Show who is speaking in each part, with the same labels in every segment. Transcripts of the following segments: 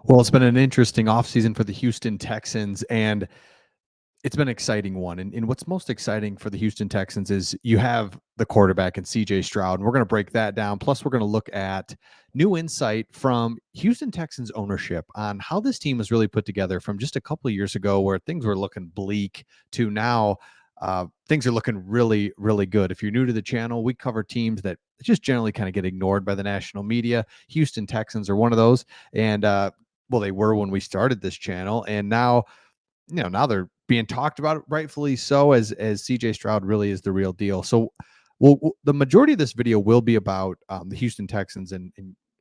Speaker 1: Well, it's been an interesting offseason for the Houston Texans, and it's been an exciting one. And what's most exciting for the Houston Texans is you have the quarterback and CJ Stroud, and we're going to break that down. Plus, we're going to look at new insight from Houston Texans ownership on how this team was really put together from just a couple of years ago where things were looking bleak to now. Things are looking really, really good. If you're new to the channel, we cover teams that just generally kind of get ignored by the national media. Houston Texans are one of those. And, well, they were when we started this channel. And now, now they're being talked about, rightfully so, as CJ Stroud really is the real deal. So the majority of this video will be about the Houston Texans and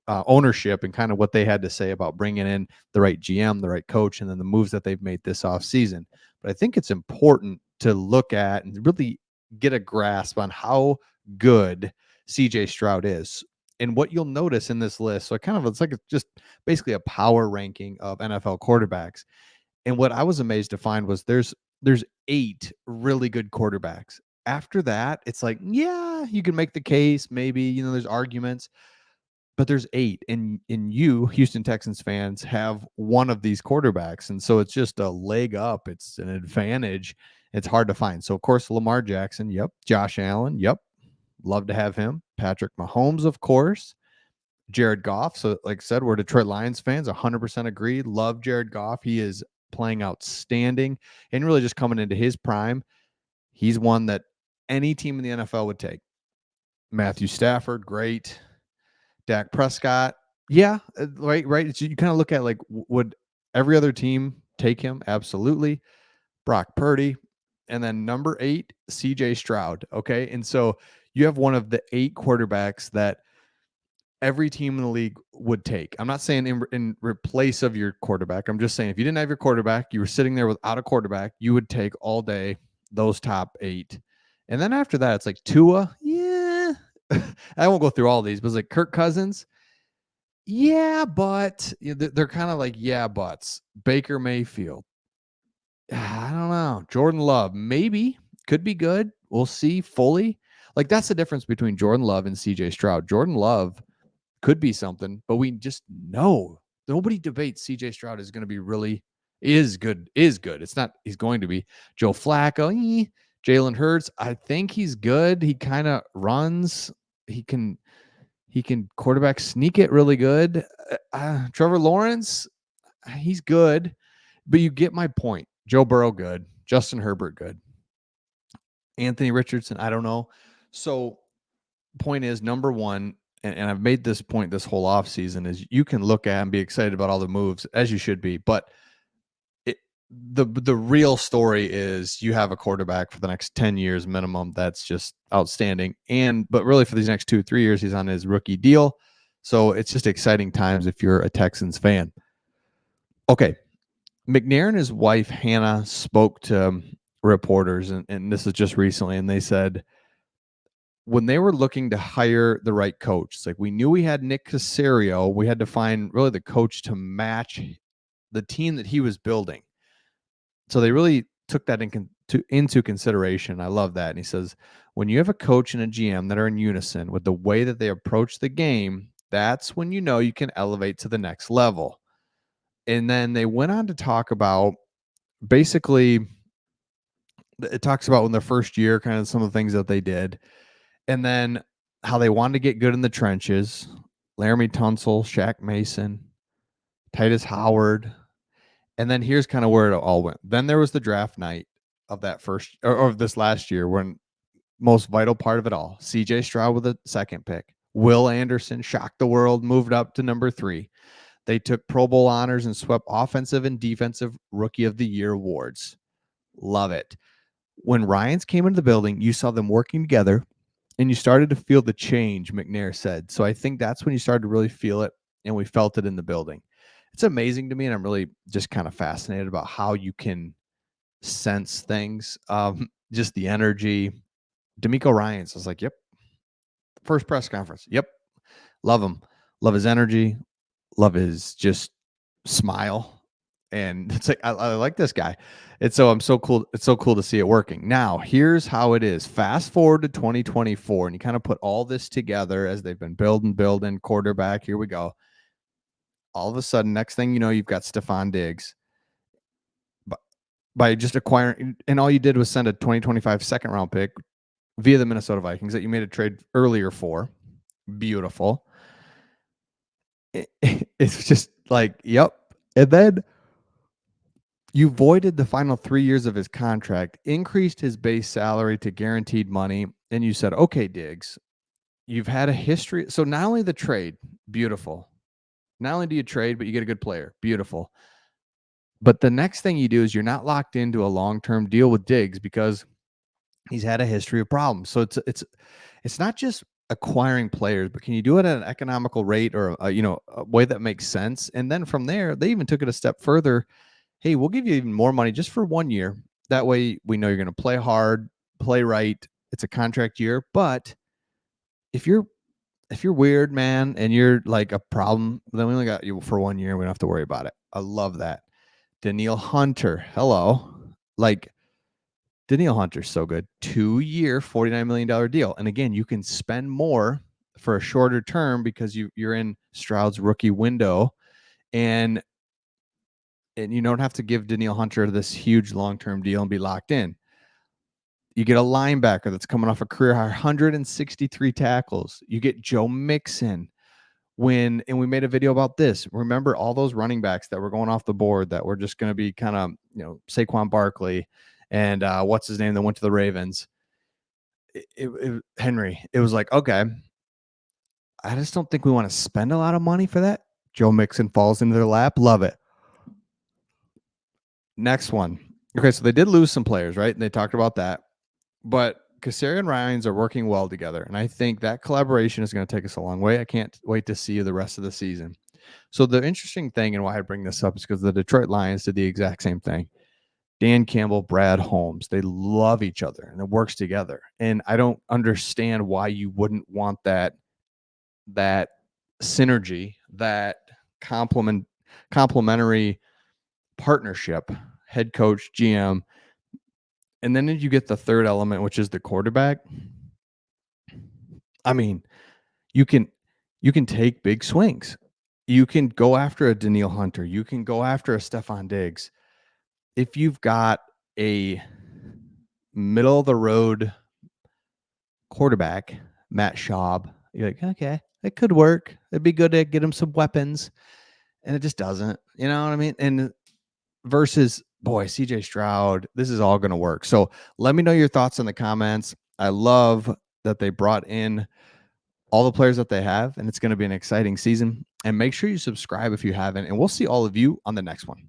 Speaker 1: ownership and kind of what they had to say about bringing in the right GM, the right coach, and then the moves that they've made this offseason. But I think it's important to look at and really get a grasp on how good CJ Stroud is. And what you'll notice in this list, so it's like just basically a power ranking of NFL quarterbacks. And what I was amazed to find was there's 8 really good quarterbacks. After that, it's like, yeah, you can make the case, maybe, there's arguments, but there's 8. And you, Houston Texans fans, have one of these quarterbacks. And so it's just a leg up. It's an advantage. It's hard to find. So of course, Lamar Jackson, yep. Josh Allen, yep. Love to have him. Patrick Mahomes, of course. Jared Goff. So, like I said, we're Detroit Lions fans, 100% agree. Love Jared Goff. He is playing outstanding and really just coming into his prime. He's one that any team in the NFL would take. Matthew Stafford, great. Dak Prescott, yeah, right. You kind of look at like, would every other team take him? Absolutely. Brock Purdy, and then number 8, CJ Stroud. Okay, and so you have one of the 8 quarterbacks that every team in the league would take. I'm not saying in replace of your quarterback. I'm just saying if you didn't have your quarterback, you were sitting there without a quarterback, you would take all day those top 8. And then after that, it's like Tua. Yeah. I won't go through all these, but it's like Kirk Cousins. Yeah, but they're kind of like, yeah, buts. Baker Mayfield. I don't know. Jordan Love, maybe could be good. We'll see fully. Like that's the difference between Jordan Love and CJ Stroud. Jordan Love could be something, but we just know nobody debates CJ Stroud is going to be is good. It's not, he's going to be. Joe Flacco, Jalen Hurts, I think he's good. He kind of runs. He can quarterback sneak it really good. Trevor Lawrence, he's good, but you get my point. Joe Burrow, good. Justin Herbert, good. Anthony Richardson, I don't know. So point is, number one, and I've made this point this whole offseason, is you can look at and be excited about all the moves, as you should be, but the real story is you have a quarterback for the next 10 years minimum that's just outstanding. But really for these next 2-3 years, he's on his rookie deal. So it's just exciting times if you're a Texans fan. Okay. McNair and his wife, Hannah, spoke to reporters, and this is just recently, and they said, when they were looking to hire the right coach, it's like we knew we had Nick Caserio. We had to find really the coach to match the team that he was building. So they really took that into consideration. I love that. And he says, when you have a coach and a GM that are in unison with the way that they approach the game, that's when you know you can elevate to the next level. And then they went on to talk about basically, it talks about in their first year, kind of some of the things that they did. And then how they wanted to get good in the trenches. Laramie Tunsil, Shaq Mason, Titus Howard. And then here's kind of where it all went. Then there was the draft night of that first or of this last year, when most vital part of it all. CJ Stroud with a second pick. Will Anderson shocked the world, moved up to number 3. They took Pro Bowl honors and swept offensive and defensive rookie of the year awards. Love it. When Ryans came into the building, you saw them working together and you started to feel the change, McNair said. So I think that's when you started to really feel it, and we felt it in the building. It's amazing to me, and I'm really just kind of fascinated about how you can sense things. Just the energy. D'Amico Ryans, I was like, yep. First press conference, yep. Love him. Love his energy. Love his just smile. And it's like, I like this guy. And so I'm so cool. It's so cool to see it working. Now, here's how it is. Fast forward to 2024, and you kind of put all this together as they've been building quarterback. Here we go. All of a sudden, next thing you know, you've got Stephon Diggs b- by just acquiring, and all you did was send a 2025 second round pick via the Minnesota Vikings that you made a trade earlier for. Beautiful. It's just like, yep. And then you voided the final 3 years of his contract, increased his base salary to guaranteed money, and you said, okay, Diggs, you've had a history. So not only the trade, beautiful. Not only do you trade, but you get a good player, beautiful. But the next thing you do is you're not locked into a long-term deal with Diggs because he's had a history of problems. So it's not just acquiring players, but can you do it at an economical rate or a way that makes sense? And then from there, they even took it a step further. Hey, we'll give you even more money just for 1 year. That way we know you're going to play hard, play right. It's a contract year, but if you're weird, man, and you're like a problem, then we only got you for 1 year. We don't have to worry about it. I love that. Danielle Hunter, hello. Like Danielle Hunter's so good. 2 year, $49 million deal. And again, you can spend more for a shorter term because you're in Stroud's rookie window. And you don't have to give Danielle Hunter this huge long-term deal and be locked in. You get a linebacker that's coming off a career high 163 tackles. You get Joe Mixon. And we made a video about this. Remember all those running backs that were going off the board that were just going to be kind of, Saquon Barkley and what's his name that went to the Ravens. Henry. It was like, okay, I just don't think we want to spend a lot of money for that. Joe Mixon falls into their lap. Love it. Next one. Okay, so they did lose some players, right? And they talked about that. But Cassari and Ryans are working well together. And I think that collaboration is going to take us a long way. I can't wait to see you the rest of the season. So the interesting thing and why I bring this up is because the Detroit Lions did the exact same thing. Dan Campbell, Brad Holmes, they love each other and it works together. And I don't understand why you wouldn't want that synergy, that complementary partnership, head coach, GM. And then you get the third element, which is the quarterback. I mean, you can take big swings. You can go after a Danielle Hunter. You can go after a Stephon Diggs. If you've got a middle of the road quarterback, Matt Schaub, you're like, okay, it could work. It'd be good to get him some weapons. And it just doesn't. You know what I mean? And versus, boy, CJ Stroud, this is all going to work. So let me know your thoughts in the comments. I love that they brought in all the players that they have, and it's going to be an exciting season. And make sure you subscribe if you haven't. And we'll see all of you on the next one.